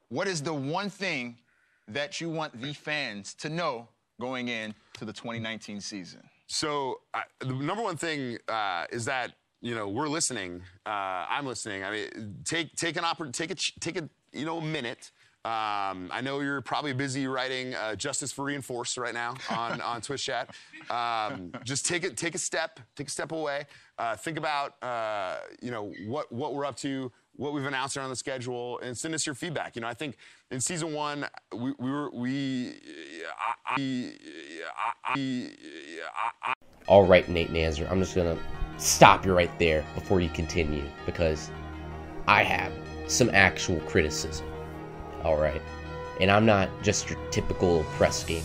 what is the one thing that you want the fans to know going into the 2019 season? So the number one thing is that, you know, we're listening. I'm listening. I mean, take a minute. I know you're probably busy writing Justice for Reinforced right now on Twitch chat. Just take a step away. Think about you know, what we're up to, what we've announced around the schedule, and send us your feedback. You know, I think in season one All right, Nate Nanzer, I'm just gonna stop you right there before you continue, because I have some actual criticism. Alright, and I'm not just your typical press gamer.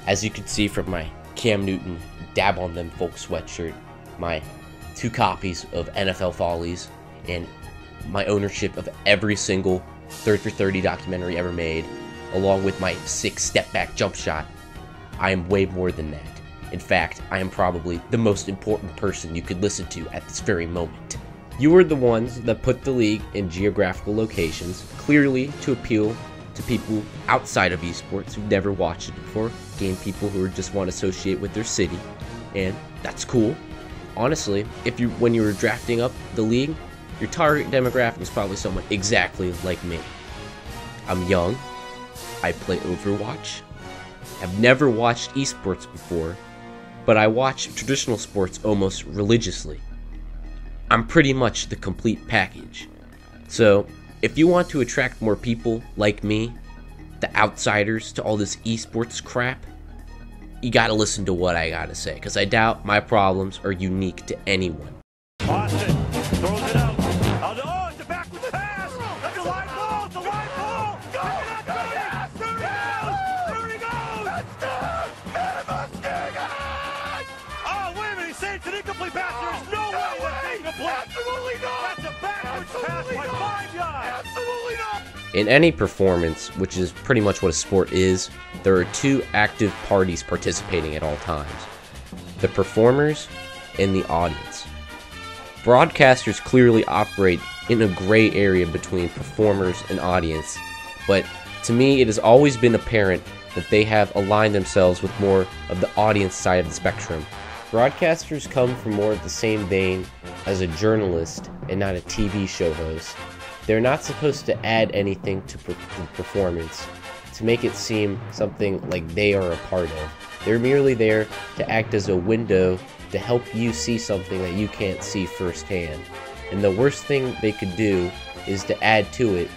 As you can see from my Cam Newton Dab on Them Folk sweatshirt, my 2 copies of NFL Follies, and my ownership of every single 30 for 30 documentary ever made, along with my 6 step back jump shot, I am way more than that. In fact, I am probably the most important person you could listen to at this very moment. You are the ones that put the league in geographical locations, clearly to appeal to people outside of esports who've never watched it before, game people who just want to associate with their city, and that's cool. Honestly, when you were drafting up the league, your target demographic was probably someone exactly like me. I'm young, I play Overwatch, I've never watched esports before, but I watch traditional sports almost religiously. I'm pretty much the complete package. So, if you want to attract more people like me, the outsiders to all this esports crap, you gotta listen to what I gotta say, because I doubt my problems are unique to anyone. Austin throws it out. Oh, it's a backward pass. That's a live ball. It's a live ball. Go, yes, there he goes. Oh, wait a minute. He's saying it's an incomplete pass. There's no way that's incomplete. Absolutely not. That's a backwards pass by 5 yards. Absolutely not. In any performance, which is pretty much what a sport is, there are 2 active parties participating at all times: the performers and the audience. Broadcasters clearly operate in a gray area between performers and audience, but to me it has always been apparent that they have aligned themselves with more of the audience side of the spectrum. Broadcasters come from more of the same vein as a journalist and not a TV show host. They're not supposed to add anything to the performance, to make it seem something like they are a part of. They're merely there to act as a window to help you see something that you can't see firsthand. And the worst thing they could do is to add to it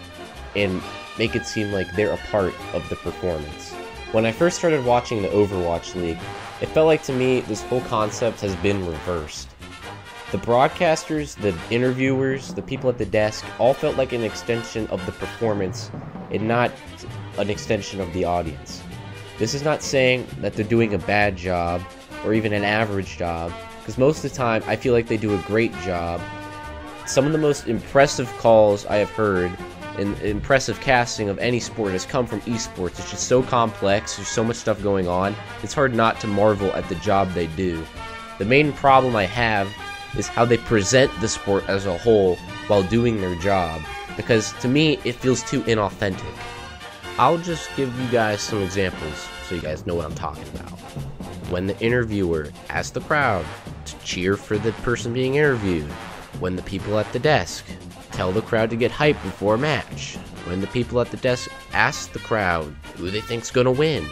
and make it seem like they're a part of the performance. When I first started watching the Overwatch League, it felt like to me this whole concept has been reversed. The broadcasters, the interviewers, the people at the desk all felt like an extension of the performance and not an extension of the audience. This is not saying that they're doing a bad job or even an average job, because most of the time I feel like they do a great job. Some of the most impressive calls I have heard and impressive casting of any sport has come from esports. It's just so complex, there's so much stuff going on, it's hard not to marvel at the job they do. The main problem I have is how they present the sport as a whole while doing their job, because to me it feels too inauthentic. I'll just give you guys some examples so you guys know what I'm talking about. When the interviewer asks the crowd to cheer for the person being interviewed, when the people at the desk tell the crowd to get hyped before a match, when the people at the desk ask the crowd who they think's gonna win,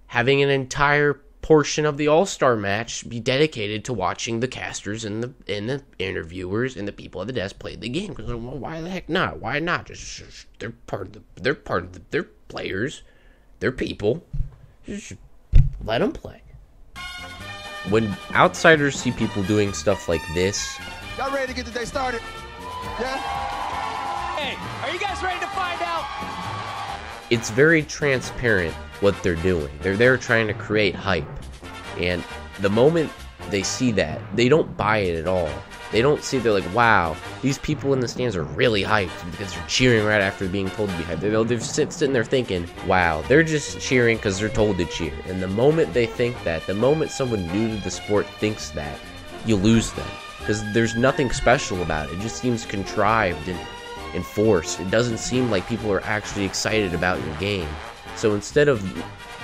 having an entire portion of the All-Star match be dedicated to watching the casters and the interviewers and the people at the desk play the game. Because well, why the heck not? Why not? Just they're players, they're people. Just let them play. When outsiders see people doing stuff like this, Y'all ready to get the day started? Yeah? Hey, are you guys ready to find out? it's very transparent what they're doing. They're there trying to create hype. And the moment they see that, they don't buy it at all. They don't see, they're like, wow, these people in the stands are really hyped because they're cheering right after being told to be hyped. They're sitting there thinking, wow, they're just cheering because they're told to cheer. And the moment they think that, the moment someone new to the sport thinks that, you lose them. Because there's nothing special about it. It just seems contrived and forced. It doesn't seem like people are actually excited about your game. So instead of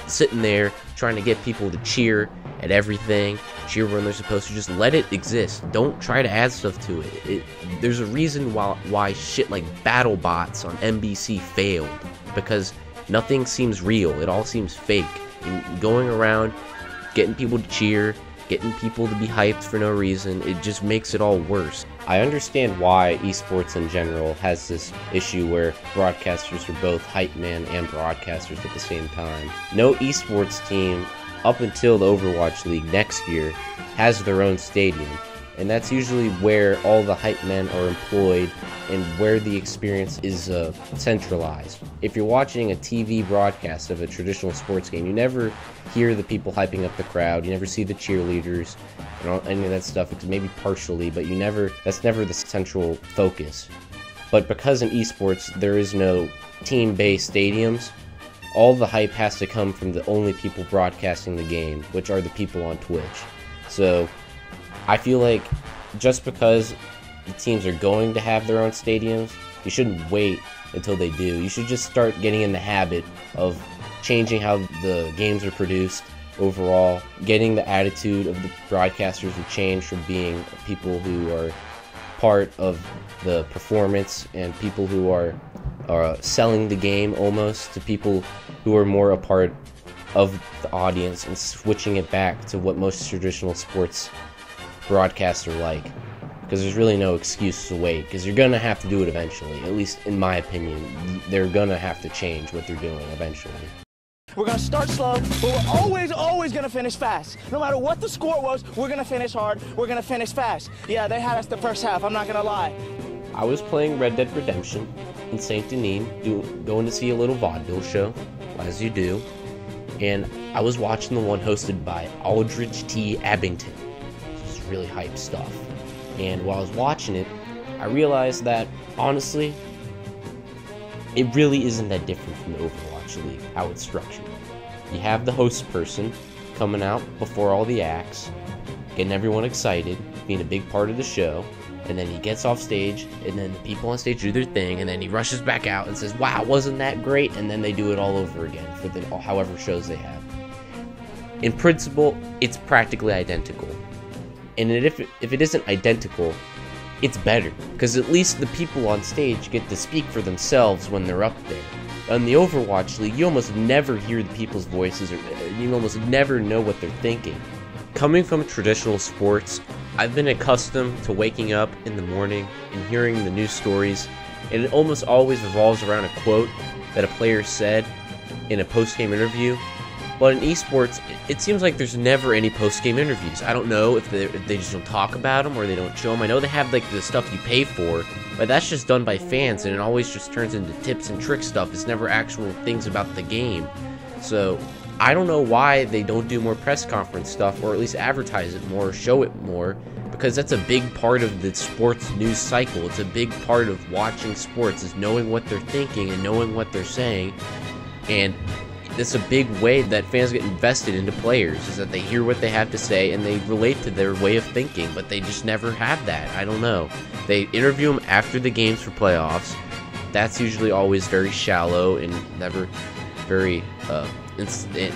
sitting there trying to get people to cheer at everything, cheer when they're supposed to, just let it exist. Don't try to add stuff to it. There's a reason why shit like BattleBots on NBC failed, because nothing seems real. It all seems fake. And going around getting people to cheer, getting people to be hyped for no reason, it just makes it all worse. I understand why esports in general has this issue where broadcasters are both hype man and broadcasters at the same time. No esports team up until the Overwatch League next year has their own stadium, and that's usually where all the hype men are employed and where the experience is centralized. If you're watching a TV broadcast of a traditional sports game, you never hear the people hyping up the crowd, you never see the cheerleaders and any of that stuff. It's maybe partially, but that's never the central focus. But because in esports there is no team-based stadiums, all the hype has to come from the only people broadcasting the game, which are the people on Twitch. So I feel like just because the teams are going to have their own stadiums, you shouldn't wait until they do. You should just start getting in the habit of changing how the games are produced overall, getting the attitude of the broadcasters to change from being people who are part of the performance and people who are selling the game almost, to people who are more a part of the audience, and switching it back to what most traditional sports broadcasts are like. Because there's really no excuse to wait, because you're going to have to do it eventually. At least in my opinion, they're going to have to change what they're doing eventually. We're going to start slow, but we're always going to finish fast. No matter what the score was, we're going to finish hard, we're going to finish fast. Yeah, they had us the first half, I'm not going to lie. I was playing Red Dead Redemption in St. Denis, going to see a little vaudeville show, as you do, and I was watching the one hosted by Aldridge T. Abington. It's really hype stuff. And while I was watching it, I realized that, honestly, it really isn't that different from the Overwatch League, how it's structured. You have the host person coming out before all the acts, getting everyone excited, being a big part of the show, and then he gets off stage, and then the people on stage do their thing, and then he rushes back out and says, wow, wasn't that great? And then they do it all over again for however shows they have. In principle, it's practically identical. And if it isn't identical, it's better, because at least the people on stage get to speak for themselves when they're up there. On the Overwatch League, you almost never hear the people's voices, or you almost never know what they're thinking. Coming from traditional sports, I've been accustomed to waking up in the morning and hearing the news stories, and it almost always revolves around a quote that a player said in a post-game interview. But in esports, it seems like there's never any post-game interviews. I don't know if they just don't talk about them or they don't show them. I know they have like the stuff you pay for, but that's just done by fans, and it always just turns into tips and trick stuff. It's never actual things about the game. So I don't know why they don't do more press conference stuff, or at least advertise it more, show it more, because that's a big part of the sports news cycle. It's a big part of watching sports, is knowing what they're thinking and knowing what they're saying. And it's a big way that fans get invested into players, is that they hear what they have to say and they relate to their way of thinking, but they just never have that. I don't know. They interview them after the games for playoffs. That's usually always very shallow and never very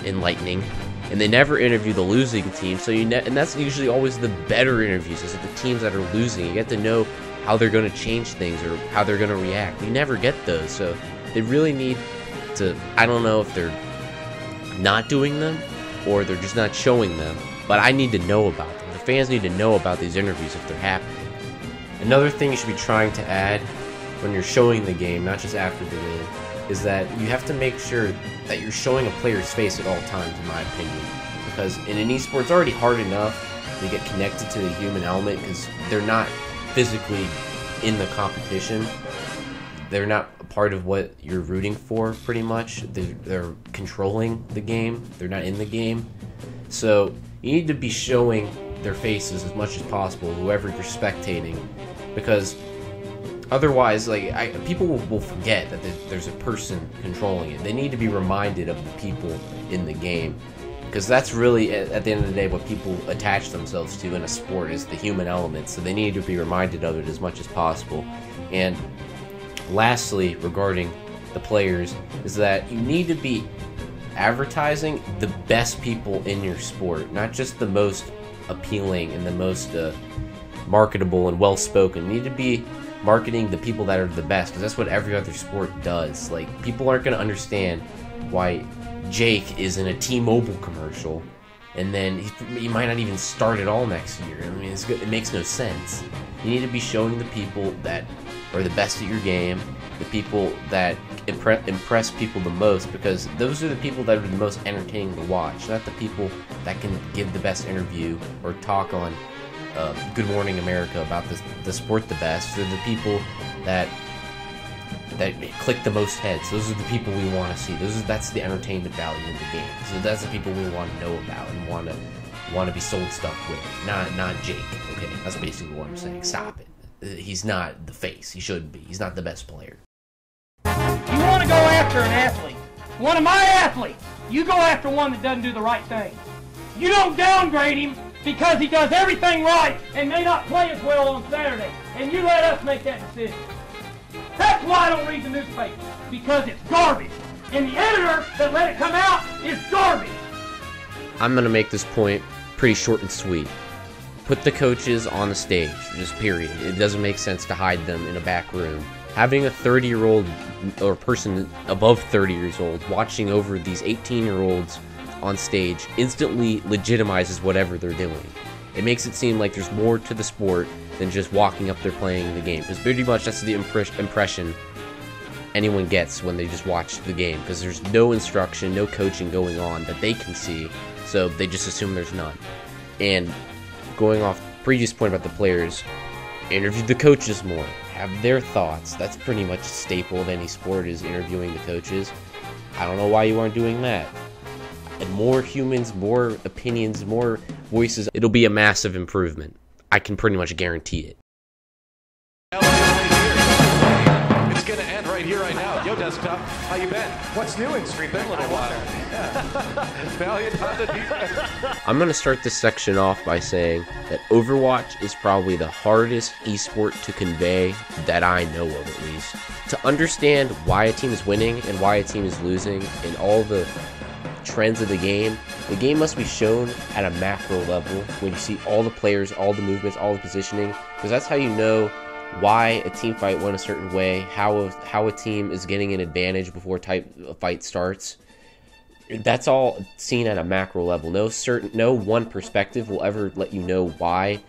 enlightening. And they never interview the losing team, so and that's usually always the better interviews, is the teams that are losing. You get to know how they're going to change things or how they're going to react. You never get those, so they really need to, I don't know if they're not doing them or they're just not showing them, but I need to know about them. The fans need to know about these interviews if they're happening. Another thing you should be trying to add when you're showing the game, not just after the game, is that you have to make sure that you're showing a player's face at all times, in my opinion. Because in an esport, it's already hard enough to get connected to the human element because they're not physically in the competition. They're not a part of what you're rooting for, pretty much. They're controlling the game. They're not in the game. So you need to be showing their faces as much as possible, whoever you're spectating, because otherwise, people will forget that there's a person controlling it. They need to be reminded of the people in the game, because that's really, at the end of the day, what people attach themselves to in a sport is the human element. So they need to be reminded of it as much as possible. And Lastly, regarding the players, is that you need to be advertising the best people in your sport, not just the most appealing and the most marketable and well-spoken. You need to be marketing the people that are the best, because that's what every other sport does. Like, people aren't going to understand why Jake is in a T-Mobile commercial, and then he might not even start at all next year. I mean, it makes no sense. You need to be showing the people that are the best at your game, the people that impress people the most, because those are the people that are the most entertaining to watch, not the people that can give the best interview or talk on Good Morning America about the sport the best. They're the people that click the most heads. Those are the people we want to see. That's the entertainment value of the game. So that's the people we want to know about and want to be sold stuff with. Not Jake. Okay, that's basically what I'm saying. Stop it. He's not the face. He shouldn't be. He's not the best player. You want to go after an athlete, one of my athletes. You go after one that doesn't do the right thing. You don't downgrade him because he does everything right and may not play as well on Saturday, and you let us make that decision. That's why I don't read the newspaper, because it's garbage, and the editor that let it come out is garbage. I'm going to make this point pretty short and sweet. Put the coaches on the stage, just period. It doesn't make sense to hide them in a back room. Having a 30-year-old or person above 30 years old watching over these 18-year-olds on stage instantly legitimizes whatever they're doing. It makes it seem like there's more to the sport than just walking up there playing the game. Because pretty much that's the impression anyone gets when they just watch the game. Because there's no instruction, no coaching going on that they can see. So they just assume there's none. And going off the previous point about the players, interview the coaches more. Have their thoughts. That's pretty much a staple of any sport, is interviewing the coaches. I don't know why you aren't doing that. And more humans, more opinions, more voices. It'll be a massive improvement. I can pretty much guarantee it. It's going to end right here, right now. Yo, Desktop, how you been? What's new in Street? Been a little while. Valiant on the defense. I'm going to start this section off by saying that Overwatch is probably the hardest esport to convey that I know of, at least. To understand why a team is winning and why a team is losing and all the trends of the game must be shown at a macro level when you see all the players, all the movements, all the positioning, because that's how you know why a team fight went a certain way, how a team is getting an advantage before a fight starts. That's all seen at a macro level. No one perspective will ever let you know why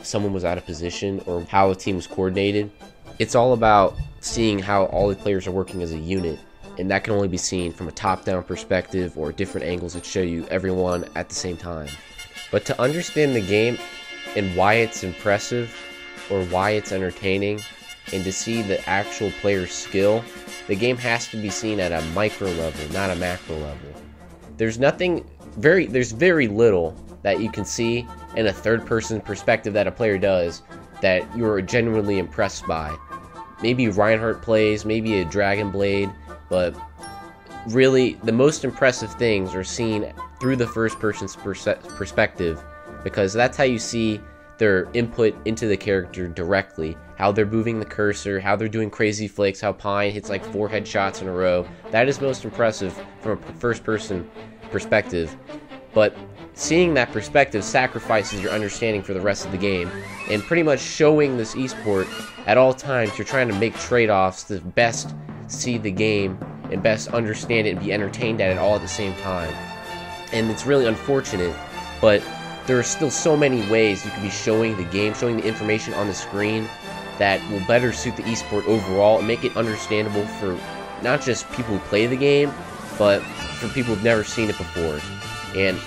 someone was out of position or how a team was coordinated. It's all about seeing how all the players are working as a unit. And that can only be seen from a top-down perspective or different angles that show you everyone at the same time. But to understand the game and why it's impressive or why it's entertaining, and to see the actual player's skill, the game has to be seen at a micro level, not a macro level. There's very little that you can see in a third-person perspective that a player does that you're genuinely impressed by. Maybe Reinhardt plays, maybe a Dragon Blade, but really the most impressive things are seen through the first person's perspective, because that's how you see their input into the character directly, how they're moving the cursor, how they're doing crazy flicks, how Pine hits like 4 headshots in a row. That is most impressive from a first person perspective, but seeing that perspective sacrifices your understanding for the rest of the game, and pretty much showing this esport at all times you're trying to make trade-offs to best see the game and best understand it and be entertained at it all at the same time. And it's really unfortunate, but there are still so many ways you could be showing the game, showing the information on the screen that will better suit the esport overall and make it understandable for not just people who play the game, but for people who've never seen it before. And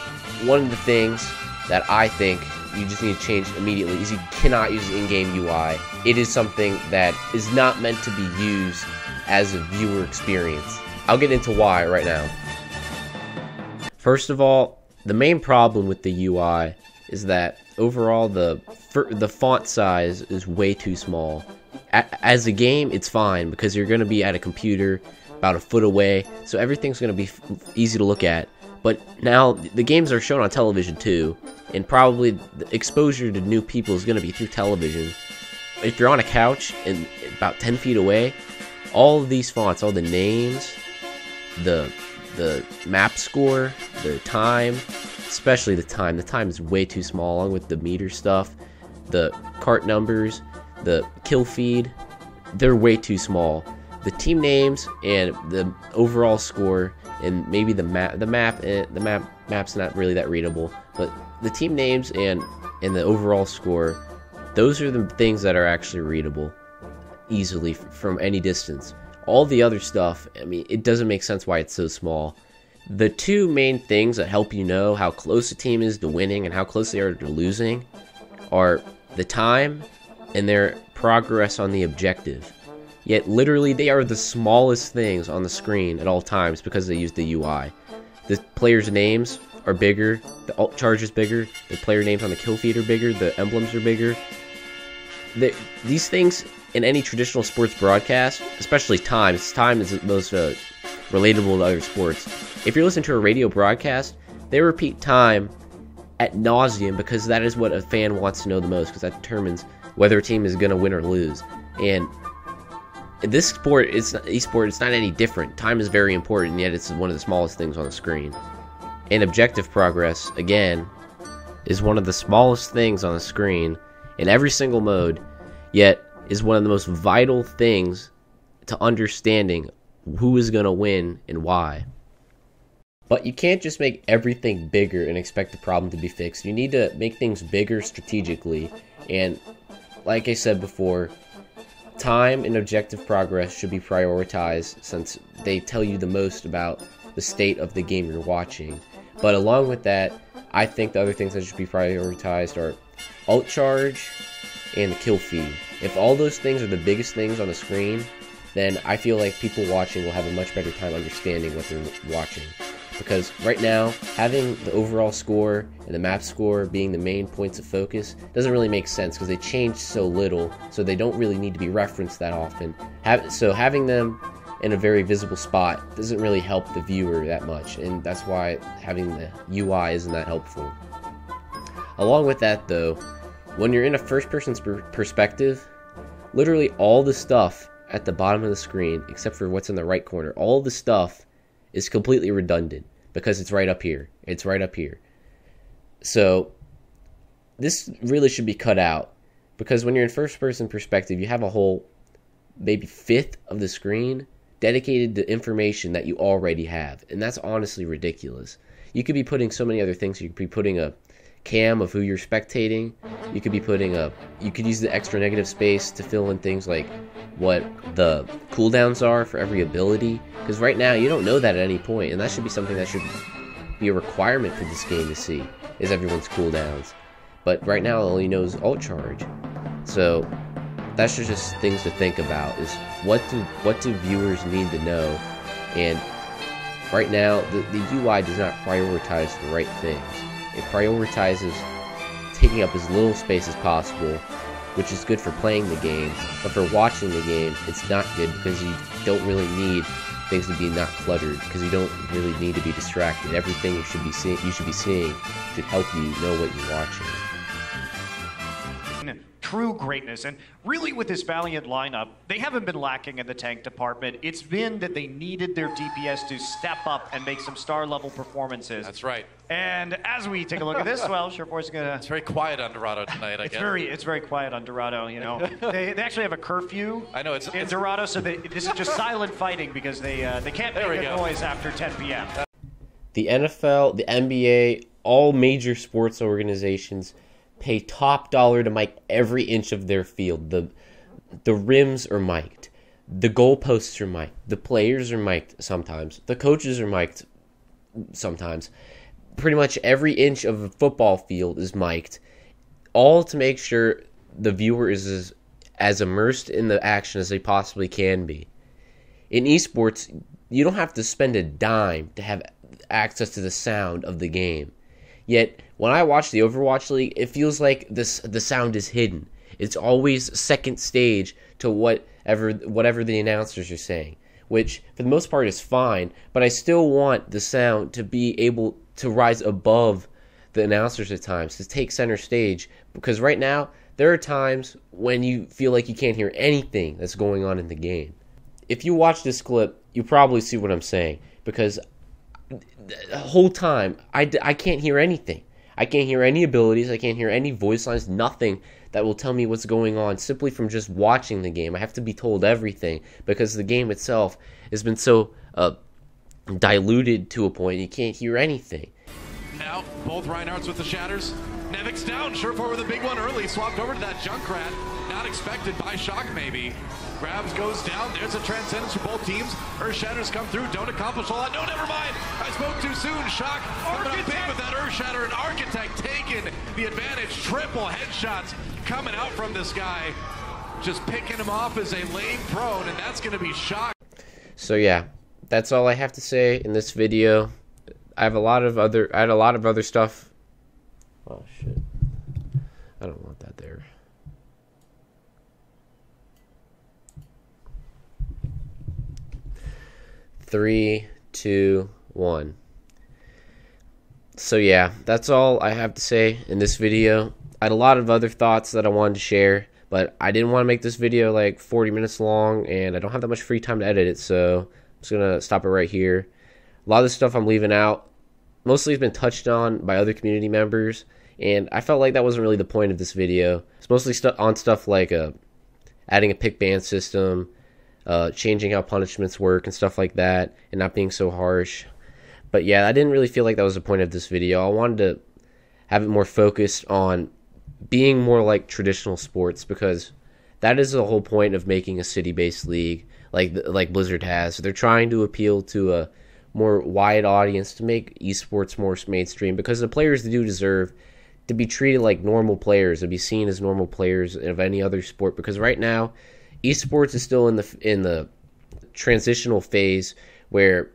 one of the things that I think you just need to change immediately is you cannot use the in-game UI. It is something that is not meant to be used as a viewer experience. I'll get into why right now. First of all, the main problem with the UI is that overall the font size is way too small. As a game, it's fine because you're going to be at a computer about a foot away, so everything's going to be easy to look at. But now the games are shown on television too, and probably the exposure to new people is going to be through television. if you're on a couch and about 10 feet away, all of these fonts, all the names, the map score, the time, especially the time. The time is way too small, along with the meter stuff, the cart numbers, the kill feed. They're way too small. The team names and the overall score, and maybe the map's not really that readable, but the team names and the overall score, those are the things that are actually readable easily from any distance. All the other stuff, I mean, it doesn't make sense why it's so small. The two main things that help you know how close a team is to winning and how close they are to losing are the time and their progress on the objective. Yet literally they are the smallest things on the screen at all times because they use the UI. The players' names are bigger, the alt charge is bigger, the player names on the kill feed are bigger, the emblems are bigger. These things in any traditional sports broadcast, especially time is the most relatable to other sports. If you're listening to a radio broadcast, they repeat time ad nauseum because that is what a fan wants to know the most, because that determines whether a team is going to win or lose. And this sport, esport, it's not any different. Time is very important, yet it's one of the smallest things on the screen. And objective progress, again, is one of the smallest things on the screen in every single mode, yet is one of the most vital things to understanding who is going to win and why. But you can't just make everything bigger and expect the problem to be fixed. You need to make things bigger strategically. And like I said before, time and objective progress should be prioritized since they tell you the most about the state of the game you're watching. But along with that, I think the other things that should be prioritized are alt charge and the kill feed. If all those things are the biggest things on the screen, then I feel like people watching will have a much better time understanding what they're watching. Because right now, having the overall score and the map score being the main points of focus doesn't really make sense because they change so little, so they don't really need to be referenced that often. So having them in a very visible spot doesn't really help the viewer that much, and that's why having the UI isn't that helpful. Along with that though, when you're in a first-person perspective, literally all the stuff at the bottom of the screen, except for what's in the right corner, all the stuff is completely redundant because it's right up here. It's right up here. So this really should be cut out because when you're in first-person perspective, you have a whole maybe fifth of the screen dedicated to information that you already have, and that's honestly ridiculous. You could be putting so many other things. You could be putting a cam of who you're spectating. You could be putting you could use the extra negative space to fill in things like what the cooldowns are for every ability, because right now you don't know that at any point, and that should be something that should be a requirement for this game to see, is everyone's cooldowns. But right now all you know is alt charge. So that's just things to think about, is what do viewers need to know. And right now the UI does not prioritize the right things. It prioritizes taking up as little space as possible, which is good for playing the game, but for watching the game, it's not good because you don't really need things to be not cluttered, because you don't really need to be distracted. Everything you should be seeing should help you know what you're watching. True greatness, and really with this Valiant lineup, they haven't been lacking in the tank department. It's been that they needed their DPS to step up and make some star level performances. That's right. And as we take a look at this, well, Sureforce is gonna. It's very quiet on Dorado tonight. I guess It's very quiet on Dorado. You know, they actually have a curfew. I know in Dorado, so this is just silent fighting because they can't make a noise after 10 p.m. The NFL, the NBA, all major sports organizations pay top dollar to mic every inch of their field. The rims are mic'd. The goalposts are mic'd. The players are mic'd sometimes. The coaches are mic'd sometimes. Pretty much every inch of a football field is mic'd, all to make sure the viewer is as immersed in the action as they possibly can be. In esports, you don't have to spend a dime to have access to the sound of the game. Yet, when I watch the Overwatch League, it feels like the sound is hidden. It's always second stage to whatever the announcers are saying, which for the most part is fine, but I still want the sound to be able to rise above the announcers at times, to take center stage, because right now, there are times when you feel like you can't hear anything that's going on in the game. If you watch this clip, you probably see what I'm saying, because the whole time I can't hear anything. I can't hear any abilities. I can't hear any voice lines, nothing that will tell me what's going on simply from just watching the game. I have to be told everything because the game itself has been so diluted to a point you can't hear anything. Now, both Reinhardt's with the shatters. Nevic's down, Surefour with a big one early, swapped over to that Junkrat. Not expected by Shock, maybe. Grabs, goes down, there's a transcendence for both teams. Earth Shatters come through, don't accomplish a lot. No, never mind, I spoke too soon. Shock coming up big with that Earth Shatter, and Architect taking the advantage. Triple headshots coming out from this guy. Just picking him off as a lane prone, and that's going to be Shock. So yeah, that's all I have to say in this video. I had a lot of other stuff. Oh shit. I don't want that there. Three, two, one. So yeah, that's all I have to say in this video. I had a lot of other thoughts that I wanted to share, but I didn't want to make this video like 40 minutes long, and I don't have that much free time to edit it, so I'm just gonna stop it right here. A lot of the stuff I'm leaving out mostly has been touched on by other community members, and I felt like that wasn't really the point of this video. It's mostly on stuff like adding a pick ban system, changing how punishments work and stuff like that, and not being so harsh. But yeah, I didn't really feel like that was the point of this video. I wanted to have it more focused on being more like traditional sports, because that is the whole point of making a city-based league like Blizzard has. They're trying to appeal to a more wide audience, to make esports more mainstream, because the players do deserve to be treated like normal players, to be seen as normal players of any other sport. Because right now, esports is still in the transitional phase where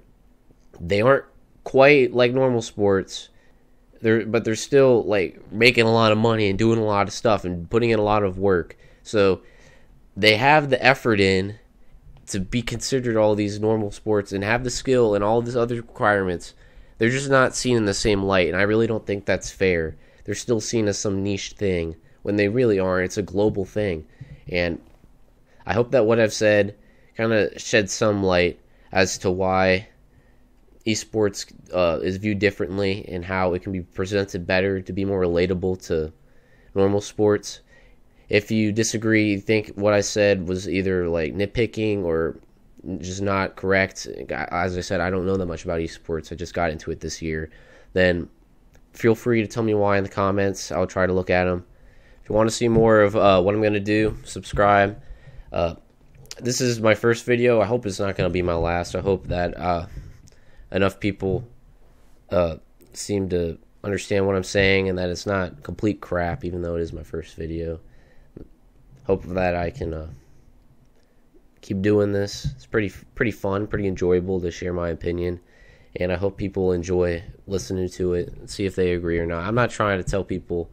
they aren't quite like normal sports. But they're still like making a lot of money and doing a lot of stuff and putting in a lot of work. So they have the effort in to be considered all these normal sports and have the skill and all these other requirements. They're just not seen in the same light, and I really don't think that's fair. They're still seen as some niche thing when they really aren't. It's a global thing. And I hope that what I've said kind of sheds some light as to why esports is viewed differently and how it can be presented better to be more relatable to normal sports. If you disagree, you think what I said was either like nitpicking or just not correct, as I said, I don't know that much about esports, I just got into it this year, then feel free to tell me why in the comments. I'll try to look at them. If you want to see more of what I'm going to do, subscribe. This is my first video. I hope it's not going to be my last. I hope that enough people seem to understand what I'm saying and that it's not complete crap, even though it is my first video. Hope that I can keep doing this. It's pretty fun, pretty enjoyable to share my opinion, and I hope people enjoy listening to it and see if they agree or not. I'm not trying to tell people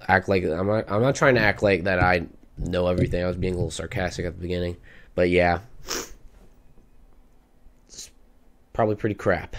act like I'm not trying to act like that I know everything. I was being a little sarcastic at the beginning, but yeah, it's probably pretty crap.